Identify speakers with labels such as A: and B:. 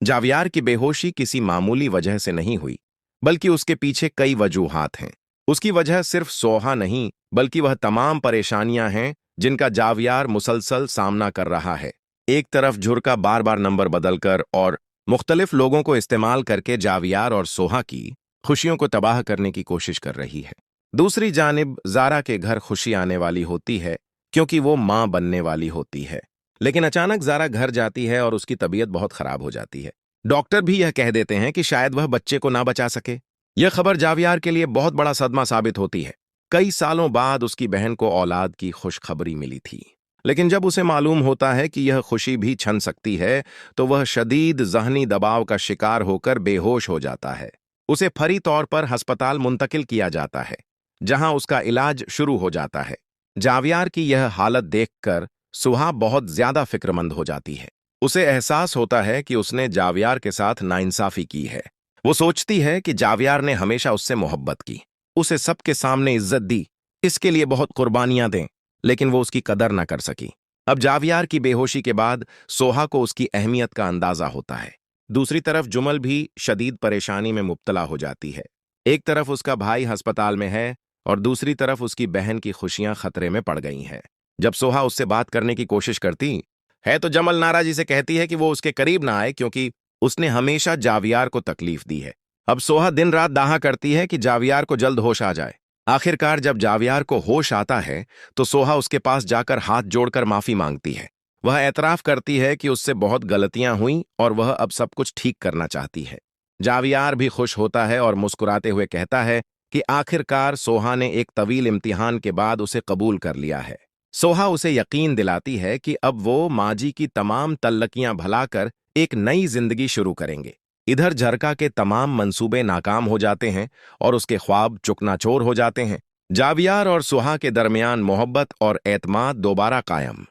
A: जावियार की बेहोशी किसी मामूली वजह से नहीं हुई, बल्कि उसके पीछे कई वजूहात हैं। उसकी वजह सिर्फ सोहा नहीं, बल्कि वह तमाम परेशानियां हैं जिनका जावियार मुसलसल सामना कर रहा है। एक तरफ झुरका बार बार नंबर बदलकर और मुख्तलिफ लोगों को इस्तेमाल करके जावियार और सोहा की खुशियों को तबाह करने की कोशिश कर रही है। दूसरी जानिब जारा के घर खुशी आने वाली होती है, क्योंकि वो मां बनने वाली होती है। लेकिन अचानक जारा घर जाती है और उसकी तबीयत बहुत खराब हो जाती है। डॉक्टर भी यह कह देते हैं कि शायद वह बच्चे को ना बचा सके। यह खबर जावियार के लिए बहुत बड़ा सदमा साबित होती है। कई सालों बाद उसकी बहन को औलाद की खुशखबरी मिली थी, लेकिन जब उसे मालूम होता है कि यह खुशी भी छन सकती है, तो वह शदीद ज़हनी दबाव का शिकार होकर बेहोश हो जाता है। उसे फौरी तौर पर अस्पताल मुंतकिल किया जाता है, जहां उसका इलाज शुरू हो जाता है। जावियार की यह हालत देखकर सुहा बहुत ज्यादा फिक्रमंद हो जाती है। उसे एहसास होता है कि उसने जावियार के साथ नाइंसाफी की है। वो सोचती है कि जावियार ने हमेशा उससे मोहब्बत की, उसे सबके सामने इज्जत दी, इसके लिए बहुत कुर्बानियां दें, लेकिन वो उसकी कदर न कर सकी। अब जावियार की बेहोशी के बाद सोहा को उसकी अहमियत का अंदाजा होता है। दूसरी तरफ जुमल भी शदीद परेशानी में मुब्तला हो जाती है। एक तरफ उसका भाई अस्पताल में है और दूसरी तरफ उसकी बहन की खुशियां खतरे में पड़ गई हैं। जब सोहा उससे बात करने की कोशिश करती है, तो जमल नाराजी से कहती है कि वो उसके करीब ना आए, क्योंकि उसने हमेशा जावियार को तकलीफ दी है। अब सोहा दिन रात दाहा करती है कि जावियार को जल्द होश आ जाए। आखिरकार जब जावियार को होश आता है, तो सोहा उसके पास जाकर हाथ जोड़कर माफी मांगती है। वह एतराफ करती है कि उससे बहुत गलतियां हुई और वह अब सब कुछ ठीक करना चाहती है। जावियार भी खुश होता है और मुस्कुराते हुए कहता है कि आखिरकार सोहा ने एक तवील इम्तिहान के बाद उसे कबूल कर लिया है। सोहा उसे यकीन दिलाती है कि अब वो माजी की तमाम तल्लकियां भुलाकर एक नई जिंदगी शुरू करेंगे। इधर झरका के तमाम मंसूबे नाकाम हो जाते हैं और उसके ख्वाब चुकनाचोर हो जाते हैं। जावियार और सुहा के दरमियान मोहब्बत और एतमाद दोबारा कायम।